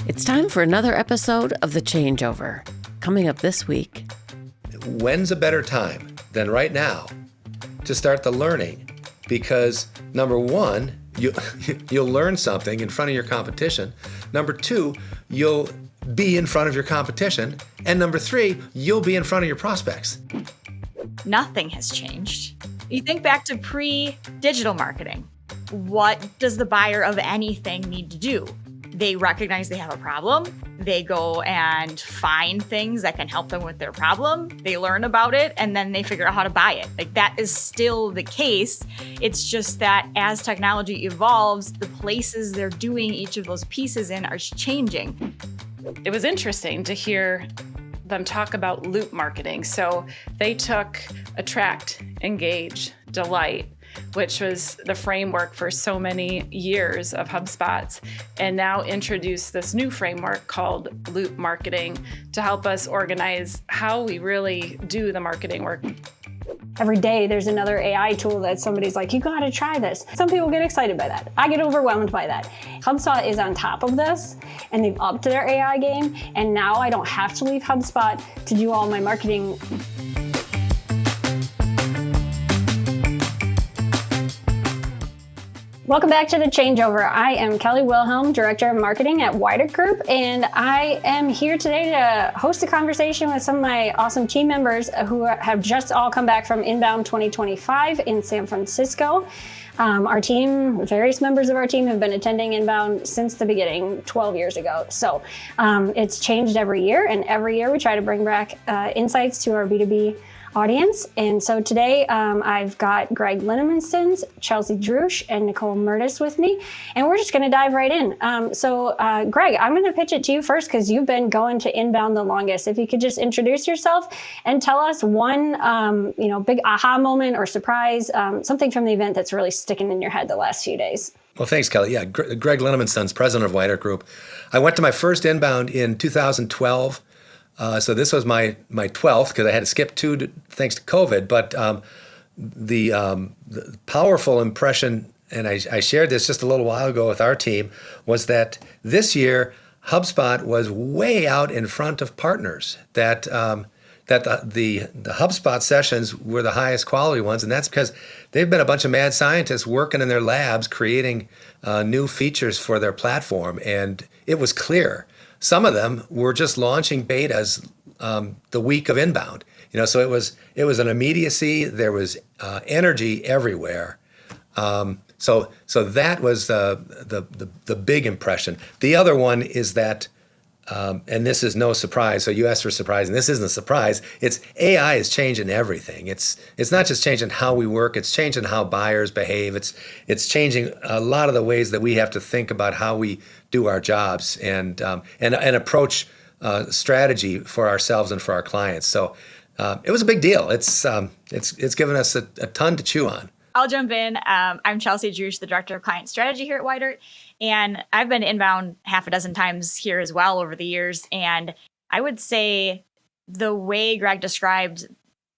It's time for another episode of The Changeover. Coming up this week. When's a better time than right now to start the learning? Because number one, you'll learn something in front of your competition. Number two, you'll be in front of your competition. And number three, you'll be in front of your prospects. Nothing has changed. You think back to pre-digital marketing. What does the buyer of anything need to do? They recognize they have a problem. They go and find things that can help them with their problem. They learn about it, and then they figure out how to buy it. Like, that is still the case. It's just that as technology evolves, the places they're doing each of those pieces in are changing. It was interesting to hear them talk about loop marketing. So they took attract, engage, delight, which was the framework for so many years of HubSpot's, and now introduce this new framework called loop marketing to help us organize how we really do the marketing work. Every day there's another AI tool that somebody's like, you gotta try this. Some people get excited by that. I get overwhelmed by that. HubSpot is on top of this, and they've upped their AI game, and now I don't have to leave HubSpot to do all my marketing. Welcome back to The Changeover. I am Kelly Wilhelme, Director of Marketing at Wider Group, and I am here today to host a conversation with some of my awesome team members who have just all come back from Inbound 2025 in San Francisco. Our team, various members of our team have been attending Inbound since the beginning, 12 years ago. So it's changed every year, and every year we try to bring back insights to our B2B audience. And so today I've got Greg Linnemanstons, Chelsea Drusch, and Nicole Mertes with me, and we're just going to dive right in. Greg, I'm going to pitch it to you first because you've been going to Inbound the longest. If you could just introduce yourself and tell us one big aha moment or surprise, something from the event that's really sticking in your head the last few days. Well, thanks, Kelly. Yeah, Greg Linnemanstons, president of Wider Group. I went to my first Inbound in 2012. So this was my 12th because I had to skip two thanks to COVID. But the powerful impression, and I shared this just a little while ago with our team, was that this year HubSpot was way out in front of partners. That the HubSpot sessions were the highest quality ones, and that's because they've been a bunch of mad scientists working in their labs creating new features for their platform, and it was clear. Some of them were just launching betas the week of Inbound. So it was an immediacy. There was energy everywhere. So that was the big impression. The other one is that, and this is no surprise. So you asked for surprise, and this isn't a surprise. It's AI is changing everything. It's not just changing how we work. It's changing how buyers behave. It's changing a lot of the ways that we have to think about how we do our jobs and approach strategy for ourselves and for our clients. So it was a big deal. It's given us a ton to chew on. I'll jump in. I'm Chelsea Drusch, the Director of Client Strategy here at Wider, and I've been Inbound half a dozen times here as well over the years. And I would say the way Greg described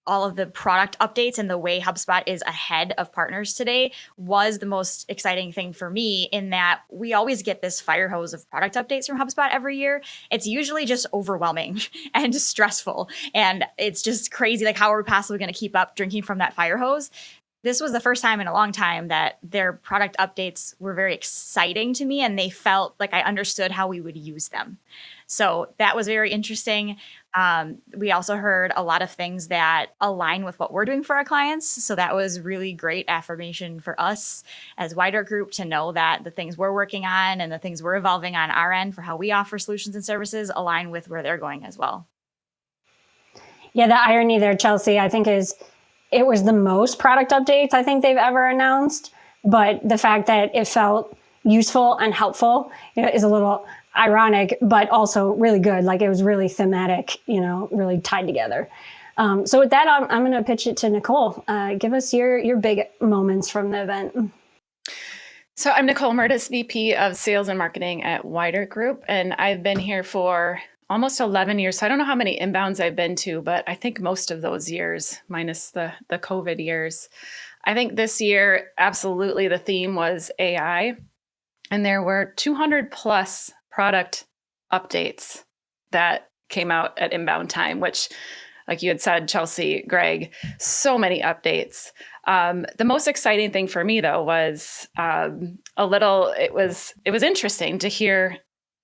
all of the product updates and the way HubSpot is ahead of partners today was the most exciting thing for me, in that we always get this fire hose of product updates from HubSpot every year. It's usually just overwhelming and stressful. And it's just crazy. Like, how are we possibly going to keep up drinking from that fire hose? This was the first time in a long time that their product updates were very exciting to me, and they felt like I understood how we would use them. So that was very interesting. We also heard a lot of things that align with what we're doing for our clients. So that was really great affirmation for us as Wider Group to know that the things we're working on and the things we're evolving on our end for how we offer solutions and services align with where they're going as well. Yeah, the irony there, Chelsea, I think is it was the most product updates I think they've ever announced, but the fact that it felt useful and helpful, is a little ironic, but also really good. Like, it was really thematic, really tied together. So with that, I'm going to pitch it to Nicole. Give us your big moments from the event. So I'm Nicole Mertes, VP of Sales and Marketing at Wider Group, and I've been here for almost 11 years. So I don't know how many inbounds I've been to, but I think most of those years, minus the COVID years. I think this year, absolutely, the theme was AI. And there were 200 plus product updates that came out at inbound time, which, like you had said, Chelsea, Greg, so many updates. The most exciting thing for me, though, was it was interesting to hear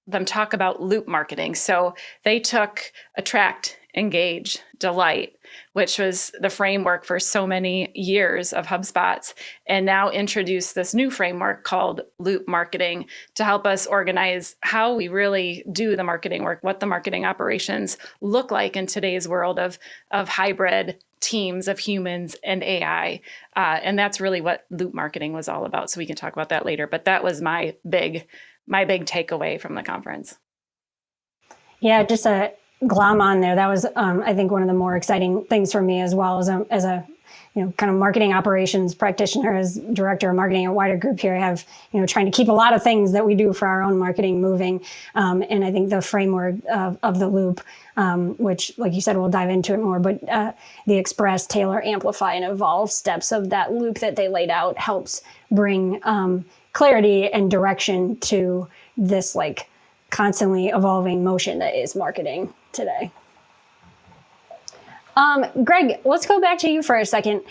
them talk about loop marketing. So they took attract, engage, delight, which was the framework for so many years of HubSpot's, and now introduced this new framework called loop marketing to help us organize how we really do the marketing work, what the marketing operations look like in today's world of hybrid teams of humans and AI. And that's really what loop marketing was all about. So we can talk about that later. But that was my big takeaway from the conference. Yeah, just a glom on there. That was, I think, one of the more exciting things for me as well as a kind of marketing operations practitioner, as director of marketing at Wider Group here. I have, trying to keep a lot of things that we do for our own marketing moving. And I think the framework of the loop, which, like you said, we'll dive into it more, but the express, tailor, amplify, and evolve steps of that loop that they laid out helps bring clarity and direction to this constantly evolving motion that is marketing today. Greg, let's go back to you for a second.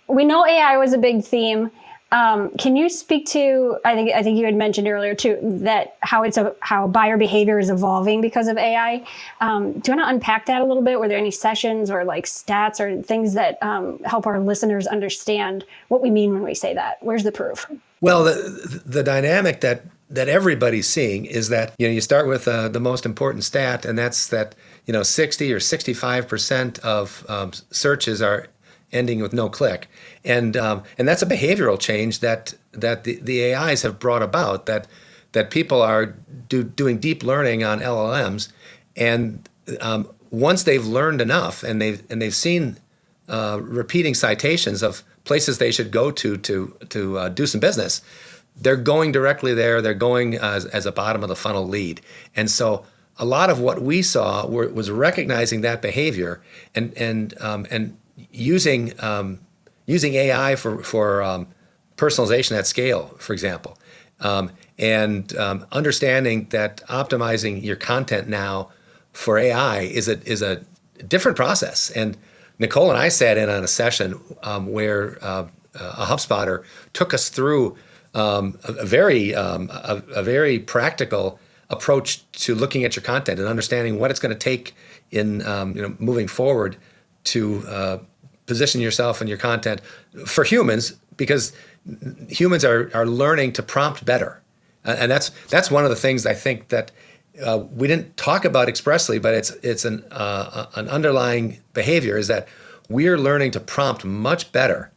We know AI was a big theme. Can you speak to, I think you had mentioned earlier too, that how buyer behavior is evolving because of AI. Do you want to unpack that a little bit? Were there any sessions or stats or things that help our listeners understand what we mean when we say that? Where's the proof? Well, the dynamic that everybody's seeing is that, you start with the most important stat, and that's that, 60 or 65% of searches are ending with no click. And that's a behavioral change that the AIs have brought about, that people are doing deep learning on LLMs. And once they've learned enough and they've seen repeating citations of places they should go to do some business, they're going directly there. They're going as a bottom of the funnel lead. And so a lot of what we saw was recognizing that behavior and using AI for personalization at scale, for example, and understanding that optimizing your content now for AI is a different process. And Nicole and I sat in on a session where a HubSpotter took us through a very practical approach to looking at your content and understanding what it's going to take in moving forward to position yourself and your content for humans, because humans are learning to prompt better, and that's one of the things I think that we didn't talk about expressly, but it's an underlying behavior, is that we're learning to prompt much better.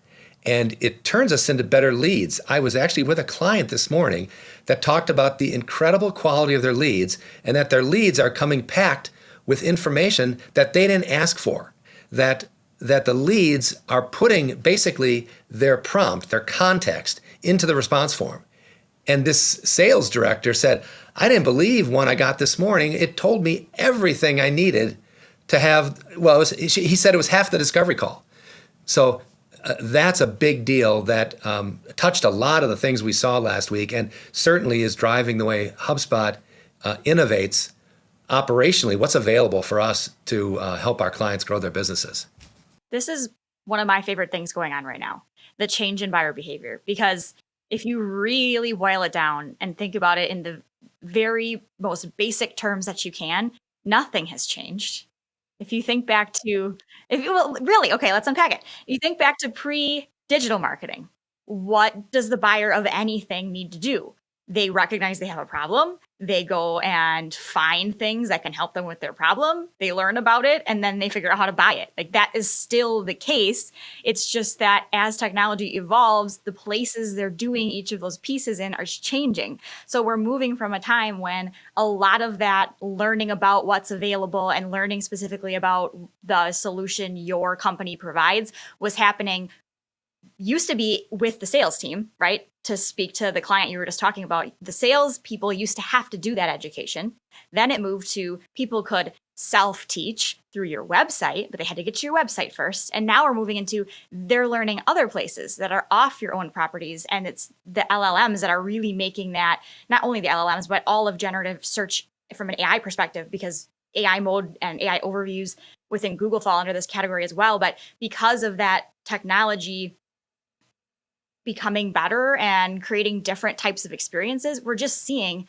And it turns us into better leads. I was actually with a client this morning that talked about the incredible quality of their leads, and that their leads are coming packed with information that they didn't ask for. That the leads are putting basically their prompt, their context, into the response form. And this sales director said, I didn't believe one I got this morning. It told me everything I needed to have. Well, he said it was half the discovery call. So that's a big deal that touched a lot of the things we saw last week, and certainly is driving the way HubSpot innovates operationally what's available for us to help our clients grow their businesses. This is one of my favorite things going on right now, the change in buyer behavior. Because if you really boil it down and think about it in the very most basic terms that you can, nothing has changed. If you think back to, let's unpack it. You think back to pre-digital marketing. What does the buyer of anything need to do? They recognize they have a problem. They go and find things that can help them with their problem. They learn about it, and then they figure out how to buy it. That is still the case. It's just that as technology evolves, the places they're doing each of those pieces in are changing. So we're moving from a time when a lot of that learning about what's available and learning specifically about the solution your company provides was happening, used to be with the sales team, right? To speak to the client you were just talking about, the sales people used to have to do that education. Then it moved to people could self-teach through your website, but they had to get to your website first. And now we're moving into they're learning other places that are off your own properties. And it's the LLMs that are really making that, not only the LLMs, but all of generative search from an AI perspective, because AI mode and AI overviews within Google fall under this category as well. But because of that technology becoming better and creating different types of experiences, we're just seeing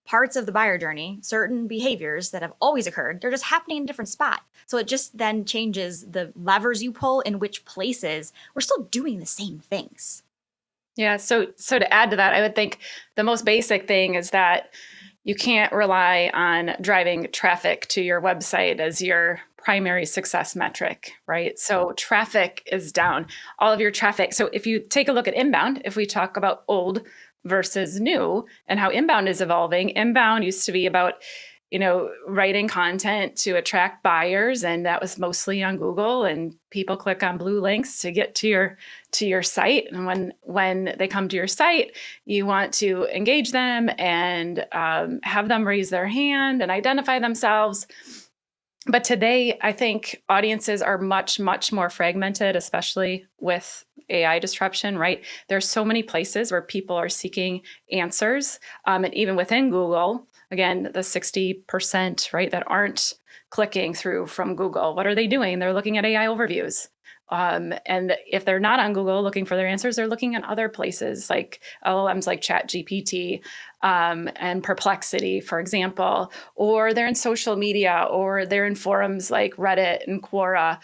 parts of the buyer journey, certain behaviors that have always occurred, they're just happening in a different spot. So it just then changes the levers you pull in which places. We're still doing the same things. Yeah. So to add to that, I would think the most basic thing is that you can't rely on driving traffic to your website as your primary success metric, right? So traffic is down, all of your traffic. So if you take a look at inbound, if we talk about old versus new and how inbound is evolving, inbound used to be about, writing content to attract buyers. And that was mostly on Google, and people click on blue links to get to your site. And when they come to your site, you want to engage them and have them raise their hand and identify themselves. But today, I think audiences are much, much more fragmented, especially with AI disruption, right? There's so many places where people are seeking answers. And even within Google, again, the 60%, right, that aren't clicking through from Google, what are they doing? They're looking at AI overviews. And if they're not on Google looking for their answers, they're looking at other places like LLMs like ChatGPT and Perplexity, for example, or they're in social media, or they're in forums like Reddit and Quora.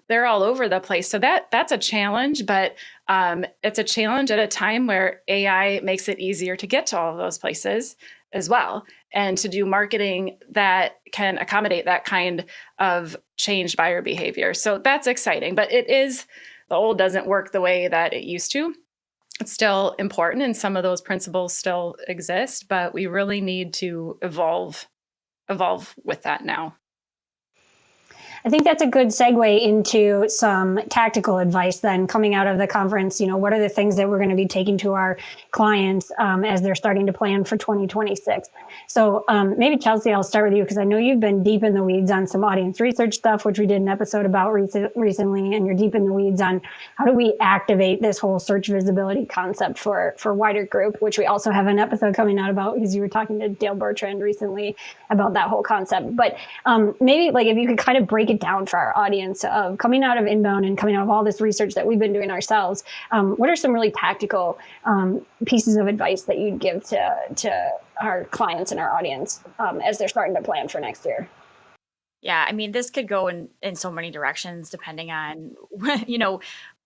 They're all over the place. So that's a challenge, but it's a challenge at a time where AI makes it easier to get to all of those places as well, and to do marketing that can accommodate that kind of changed buyer behavior. So that's exciting, but the old doesn't work the way that it used to. It's still important, and some of those principles still exist, but we really need to evolve with that now. I think that's a good segue into some tactical advice then coming out of the conference. What are the things that we're going to be taking to our clients as they're starting to plan for 2026? So maybe Chelsea, I'll start with you because I know you've been deep in the weeds on some audience research stuff, which we did an episode about recently, and you're deep in the weeds on how do we activate this whole search visibility concept for wider group, which we also have an episode coming out about because you were talking to Dale Bertrand recently about that whole concept. But maybe if you could kind of break it down for our audience of coming out of inbound and coming out of all this research that we've been doing ourselves, what are some really tactical pieces of advice that you'd give to our clients and our audience as they're starting to plan for next year? Yeah, I mean, this could go in so many directions depending on,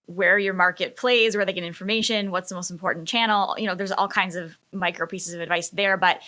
where your market plays, where they get information, what's the most important channel. There's all kinds of micro pieces of advice there, but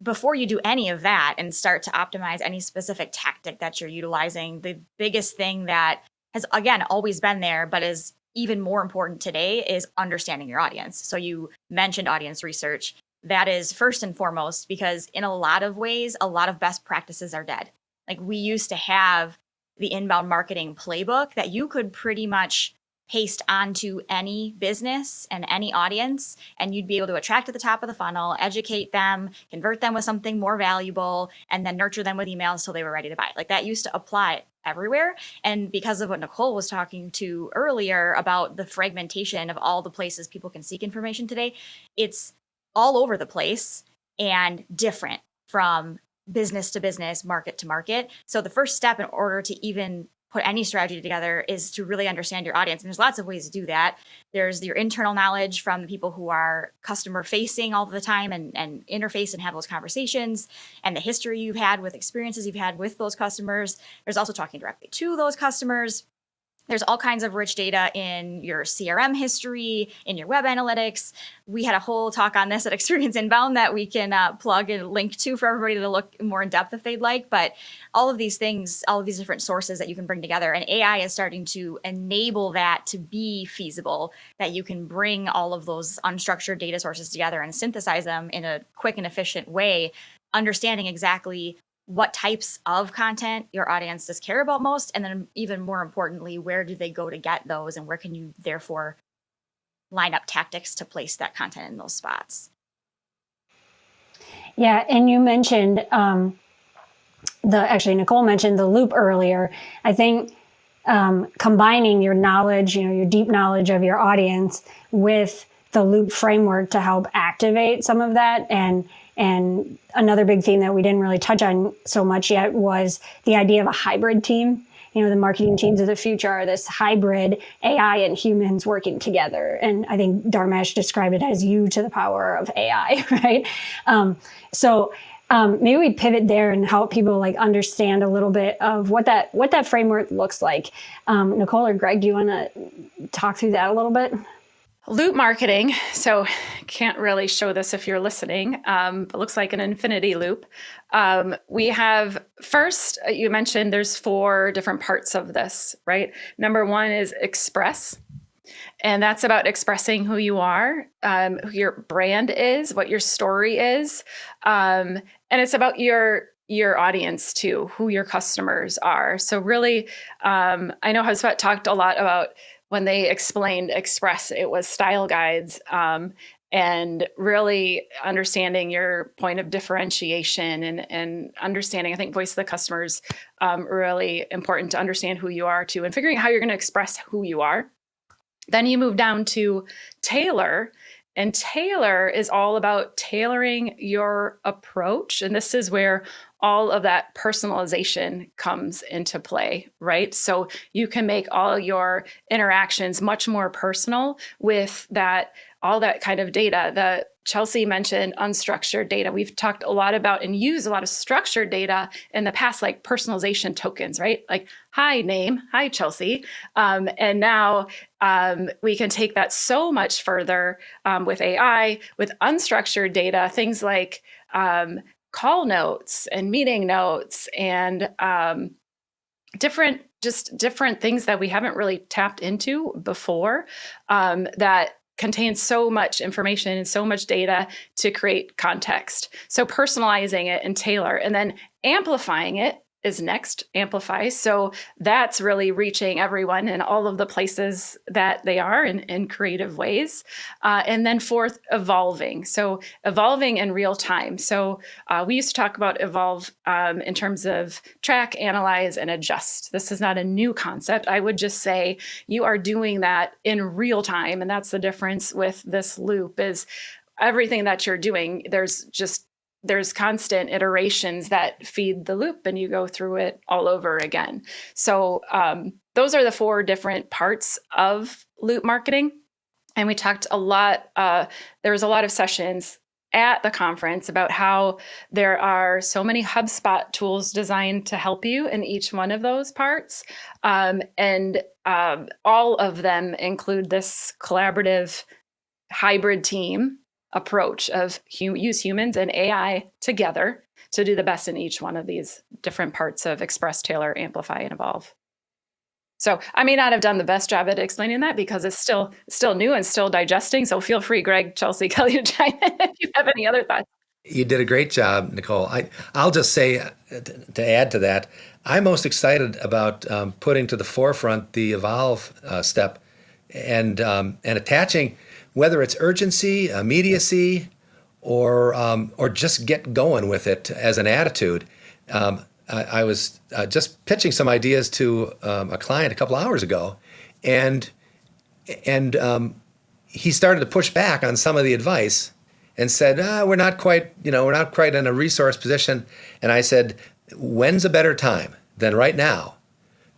before you do any of that and start to optimize any specific tactic that you're utilizing, the biggest thing that has, again, always been there, but is even more important today is understanding your audience. So you mentioned audience research. That is first and foremost, because in a lot of ways, a lot of best practices are dead. Like we used to have the inbound marketing playbook that you could pretty much paste onto any business and any audience, and you'd be able to attract at the top of the funnel, educate them, convert them with something more valuable, and then nurture them with emails till they were ready to buy. Like that used to apply everywhere. And because of what Nicole was talking to earlier about the fragmentation of all the places people can seek information today, it's all over the place and different from business to business, market to market. So the first step in order to even put any strategy together is to really understand your audience. And there's lots of ways to do that. There's your internal knowledge from the people who are customer facing all the time and interface and have those conversations, and the history you've had with experiences you've had with those customers. There's also talking directly to those customers. There's all kinds of rich data in your CRM history, in your web analytics. We had a whole talk on this at Experience Inbound that we can plug and link to for everybody to look more in depth if they'd like. But all of these things, all of these different sources that you can bring together, and AI is starting to enable that to be feasible, that you can bring all of those unstructured data sources together and synthesize them in a quick and efficient way, understanding exactly what types of content your audience does care about most, and then even more importantly, where do they go to get those, and where can you therefore line up tactics to place that content in those spots. Yeah, and you mentioned actually Nicole mentioned the loop earlier. I think combining your knowledge, your deep knowledge of your audience with the loop framework to help activate some of that. And another big theme that we didn't really touch on so much yet was the idea of a hybrid team. The marketing teams of the future are this hybrid AI and humans working together. And I think Dharmesh described it as U to the power of AI, right? Maybe we pivot there and help people understand a little bit of what that framework looks like. Nicole or Greg, do you want to talk through that a little bit? Loop marketing. So can't really show this if you're listening. It looks like an infinity loop. We have first, you mentioned there's 4 different parts of this, right? Number 1 is express. And that's about expressing who you are, who your brand is, what your story is. And it's about your audience too, who your customers are. So really, I know HubSpot talked a lot about when they explained express, it was style guides, and really understanding your point of differentiation and understanding, I think voice of the customer is really important to understand who you are too, and figuring out how you're going to express who you are. Then you move down to tailor, and tailor is all about tailoring your approach. And this is where all of that personalization comes into play, right? So you can make all your interactions much more personal with that, all that kind of data that Chelsea mentioned, unstructured data. We've talked a lot about and used a lot of structured data in the past, like personalization tokens, right? Like, hi name, hi Chelsea. And now we can take that so much further with AI, with unstructured data, things like call notes and meeting notes and different things that we haven't really tapped into before that contains so much information and so much data to create context. So personalizing it and tailor, and then amplifying it is next, amplify. So that's really reaching everyone in all of the places that they are in creative ways. And then fourth, evolving. So evolving in real time. So we used to talk about evolve in terms of track, analyze, and adjust. This is not a new concept. I would just say you are doing that in real time. And that's the difference with this loop is everything that you're doing, there's constant iterations that feed the loop and you go through it all over again. So those are the 4 different parts of loop marketing. And we talked a lot, there was a lot of sessions at the conference about how there are so many HubSpot tools designed to help you in each one of those parts. And all of them include this collaborative hybrid team approach of use humans and AI together to do the best in each one of these different parts of express, tailor, amplify, and evolve. So I may not have done the best job at explaining that because it's still new and still digesting. So feel free, Greg, Chelsea, Kelly, to chime in if you have any other thoughts. You did a great job, Nicole. I'll just say, to add to that, I'm most excited about putting to the forefront the evolve step and attaching, whether it's urgency, immediacy, or just get going with it as an attitude. I was just pitching some ideas to a client a couple hours ago, and he started to push back on some of the advice and said, we're not quite in a resource position. And I said, when's a better time than right now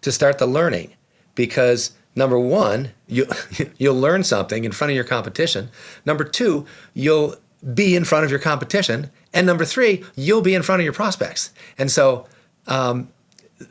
to start the learning? Because number 1, you'll learn something in front of your competition. Number 2, you'll be in front of your competition. And number 3, you'll be in front of your prospects. And so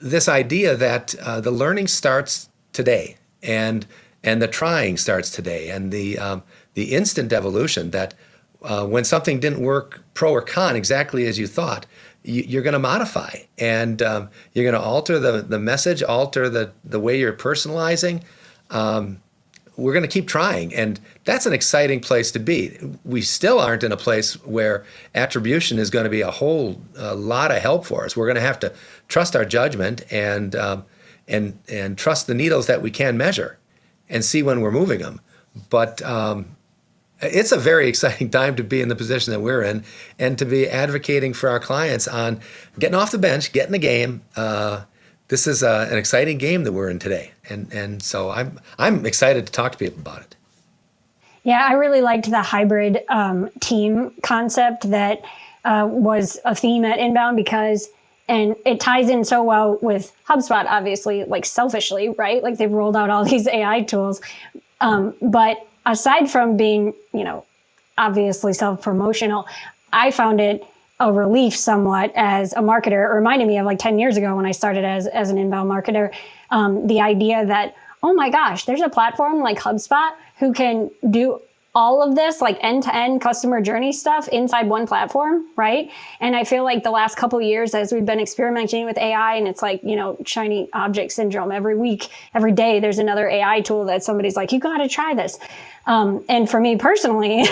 this idea that the learning starts today and the trying starts today, and the instant evolution that when something didn't work pro or con exactly as you thought, you're going to modify, and you're going to alter the message, alter the way you're personalizing. We're going to keep trying, and that's an exciting place to be. We still aren't in a place where attribution is going to be a whole lot of help for us. We're going to have to trust our judgment and trust the needles that we can measure and see when we're moving them. But it's a very exciting time to be in the position that we're in and to be advocating for our clients on getting off the bench, getting the game. This is an exciting game that we're in today. And so I'm excited to talk to people about it. Yeah, I really liked the hybrid team concept that was a theme at Inbound and it ties in so well with HubSpot, obviously, like selfishly, right? Like they've rolled out all these AI tools. But aside from being, obviously self-promotional, I found it a relief somewhat as a marketer. It reminded me of like 10 years ago when I started as an inbound marketer, the idea that, oh my gosh, there's a platform like HubSpot who can do all of this like end-to-end customer journey stuff inside one platform, right? And I feel like the last couple of years as we've been experimenting with AI and it's like, shiny object syndrome every week, every day, there's another AI tool that somebody's like, you got to try this. And for me personally,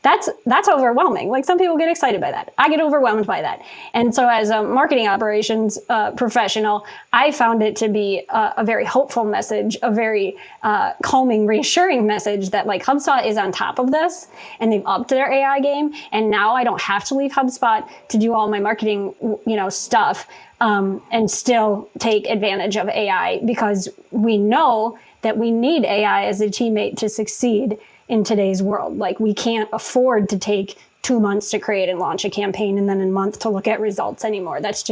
that's overwhelming. Like some people get excited by that. I get overwhelmed by that. And so as a marketing operations professional, I found it to be a very hopeful message, a very calming, reassuring message that like HubSpot is on top of this and they've upped their AI game. And now I don't have to leave HubSpot to do all my marketing, stuff and still take advantage of AI because we know that we need AI as a teammate to succeed in today's world. Like we can't afford to take 2 months to create and launch a campaign and then a month to look at results anymore. That's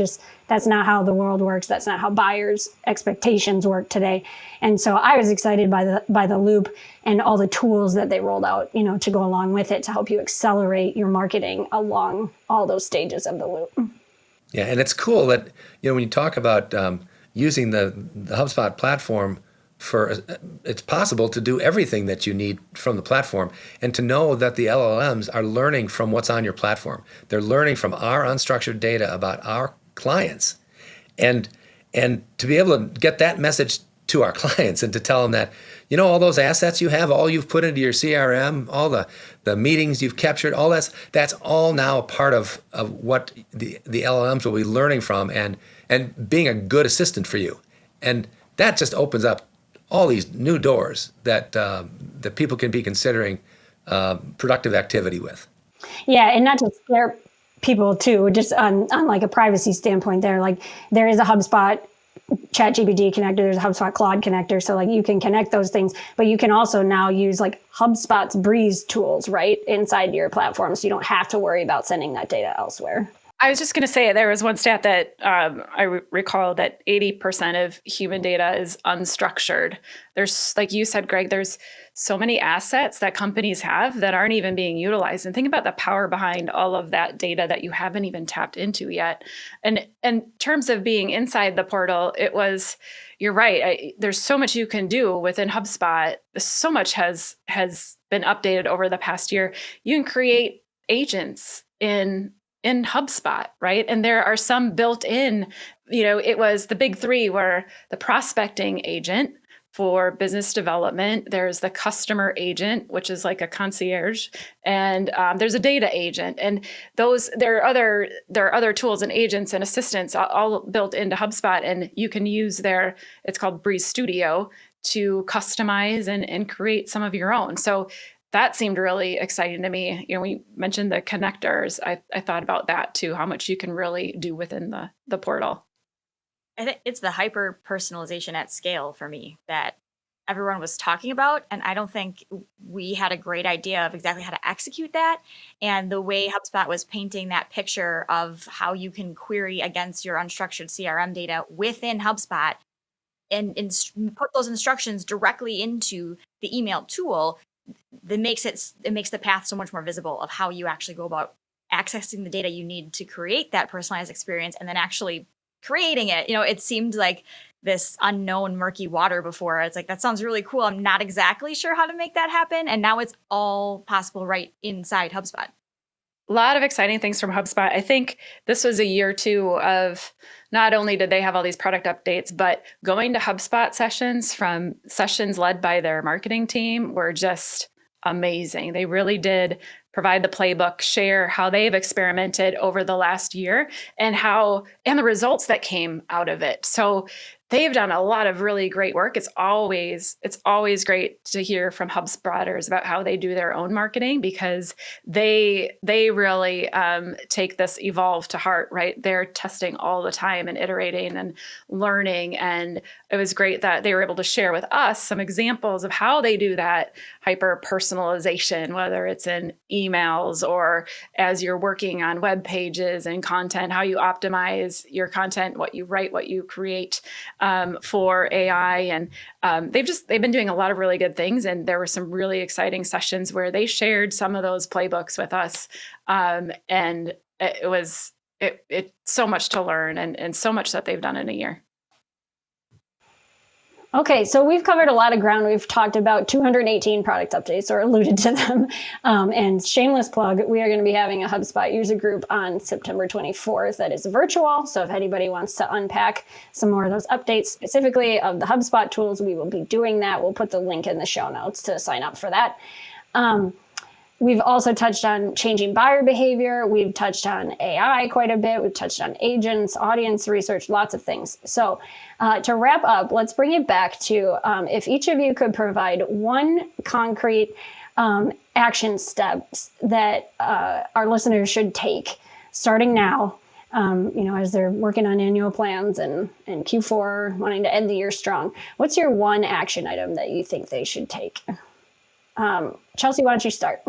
not how the world works. That's not how buyers' expectations work today. And so I was excited by the loop and all the tools that they rolled out, to go along with it to help you accelerate your marketing along all those stages of the loop. Yeah, and it's cool that, when you talk about using the HubSpot platform it's possible to do everything that you need from the platform and to know that the LLMs are learning from what's on your platform. They're learning from our unstructured data about our clients and to be able to get that message to our clients and to tell them that, all those assets you have, all you've put into your CRM, all the meetings you've captured, all that's all now part of what the LLMs will be learning from and being a good assistant for you. And that just opens up all these new doors that people can be considering productive activity with. Yeah, and not just scare people too, just on like a privacy standpoint there. Like there is a HubSpot ChatGPT connector, there's a HubSpot Claude connector. So like you can connect those things, but you can also now use like HubSpot's Breeze tools, right, inside your platform. So you don't have to worry about sending that data elsewhere. I was just going to say there was one stat that I recall that 80% of human data is unstructured. There's, like you said, Greg, there's so many assets that companies have that aren't even being utilized. And think about the power behind all of that data that you haven't even tapped into yet. And in terms of being inside the portal, you're right. There's so much you can do within HubSpot. So much has been updated over the past year. You can create agents in HubSpot, right? And there are some built in, it was the big three were the prospecting agent for business development. There's the customer agent, which is like a concierge, and there's a data agent. And there are other tools and agents and assistants all built into HubSpot, and you can use it's called Breeze Studio to customize and create some of your own. So that seemed really exciting to me. We mentioned the connectors. I thought about that too, how much you can really do within the portal. I think it's the hyper personalization at scale for me that everyone was talking about. And I don't think we had a great idea of exactly how to execute that. And the way HubSpot was painting that picture of how you can query against your unstructured CRM data within HubSpot and put those instructions directly into the email tool, it makes the path so much more visible of how you actually go about accessing the data you need to create that personalized experience and then actually creating it. It seemed like this unknown murky water before. It's like, that sounds really cool. I'm not exactly sure how to make that happen. And now it's all possible right inside HubSpot. A lot of exciting things from HubSpot. I think this was a year too of not only did they have all these product updates, but going to HubSpot sessions from sessions led by their marketing team were just amazing. They really did provide the playbook, share how they've experimented over the last year and the results that came out of it. So they've done a lot of really great work. It's always great to hear from HubSpotters about how they do their own marketing, because they really take this evolve to heart, right? They're testing all the time and iterating and learning. And it was great that they were able to share with us some examples of how they do that hyper personalization, whether it's in emails or as you're working on web pages and content, how you optimize your content, what you write, what you create for AI. And they've been doing a lot of really good things. And there were some really exciting sessions where they shared some of those playbooks with us. And it was so much to learn and so much that they've done in a year. Okay, so we've covered a lot of ground. We've talked about 218 product updates, or alluded to them. And shameless plug, we are going to be having a HubSpot user group on September 24th that is virtual. So if anybody wants to unpack some more of those updates, specifically of the HubSpot tools, we will be doing that. We'll put the link in the show notes to sign up for that. We've also touched on changing buyer behavior. We've touched on AI quite a bit. We've touched on agents, audience research, lots of things. So to wrap up, let's bring it back to if each of you could provide one concrete action steps that our listeners should take starting now, as they're working on annual plans and Q4, wanting to end the year strong. What's your one action item that you think they should take? Chelsea, why don't you start?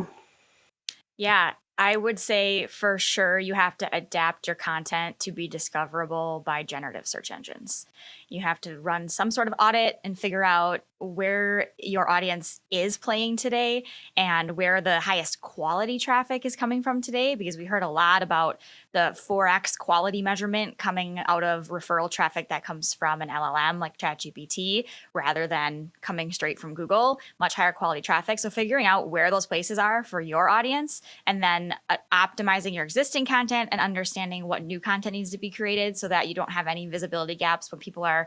Yeah, I would say for sure you have to adapt your content to be discoverable by generative search engines. You have to run some sort of audit and figure out where your audience is playing today and where the highest quality traffic is coming from today, because we heard a lot about the 4x quality measurement coming out of referral traffic that comes from an LLM like ChatGPT rather than coming straight from Google, much higher quality traffic. So figuring out where those places are for your audience and then optimizing your existing content and understanding what new content needs to be created so that you don't have any visibility gaps when people are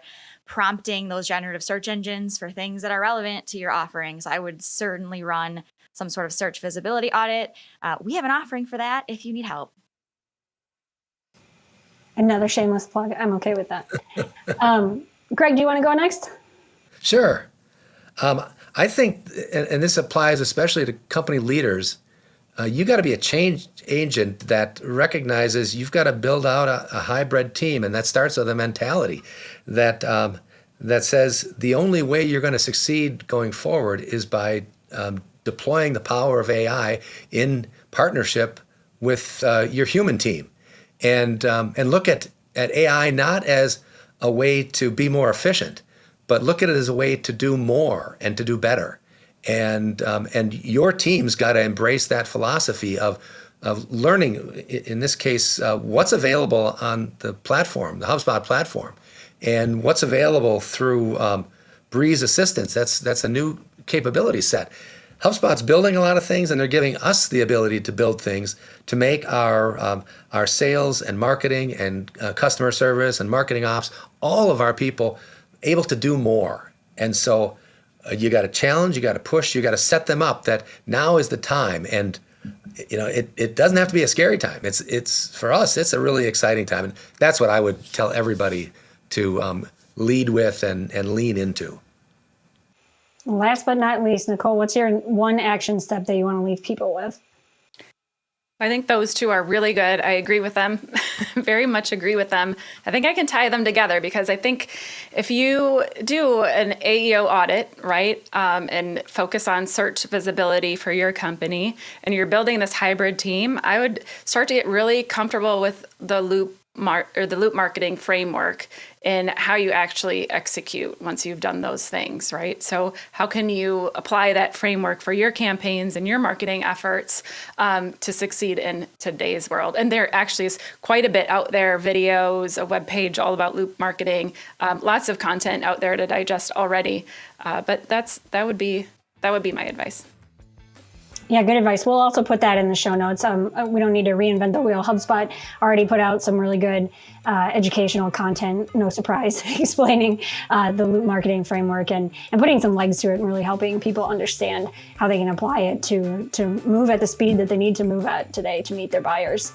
prompting those generative search engines for things that are relevant to your offerings. I would certainly run some sort of search visibility audit. We have an offering for that if you need help. Another shameless plug. I'm okay with that. Greg, do you want to go next? Sure. I think, and this applies especially to company leaders, you got to be a change agent that recognizes you've got to build out a hybrid team, and that starts with a mentality that says the only way you're going to succeed going forward is by deploying the power of AI in partnership with your human team, and look at AI not as a way to be more efficient, but look at it as a way to do more and to do better. And your team's got to embrace that philosophy of learning, in this case, what's available on the platform, the HubSpot platform, and what's available through Breeze Assistance. That's a new capability set. HubSpot's building a lot of things, and they're giving us the ability to build things to make our sales and marketing and customer service and marketing ops, all of our people able to do more. And so you got to challenge, you got to push, you got to set them up that now is the time. And it doesn't have to be a scary time. It's for us, it's a really exciting time. And that's what I would tell everybody to lead with and lean into. Last but not least, Nicole, what's your one action step that you want to leave people with? I think those two are really good. I agree with them, very much agree with them. I think I can tie them together because I think if you do an AEO audit, right, and focus on search visibility for your company, and you're building this hybrid team, I would start to get really comfortable with the loop marketing framework and how you actually execute once you've done those things, right? So how can you apply that framework for your campaigns and your marketing efforts to succeed in today's world? And there actually is quite a bit out there, videos, a web page all about loop marketing, lots of content out there to digest already. But that would be my advice. Yeah, good advice. We'll also put that in the show notes. We don't need to reinvent the wheel. HubSpot already put out some really good educational content, no surprise, explaining the loop marketing framework and putting some legs to it and really helping people understand how they can apply it to move at the speed that they need to move at today to meet their buyers.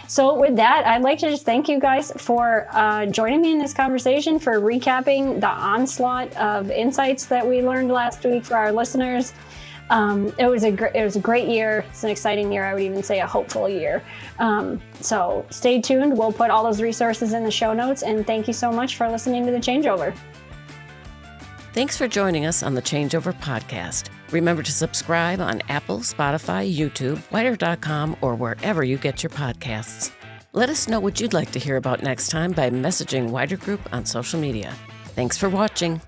So with that, I'd like to just thank you guys for joining me in this conversation, for recapping the onslaught of insights that we learned last week for our listeners. It was a great year. It's an exciting year. I would even say a hopeful year. So stay tuned. We'll put all those resources in the show notes. And thank you so much for listening to the ChangeOver. Thanks for joining us on the ChangeOver podcast. Remember to subscribe on Apple, Spotify, YouTube, Wider.com, or wherever you get your podcasts. Let us know what you'd like to hear about next time by messaging Wider Group on social media. Thanks for watching.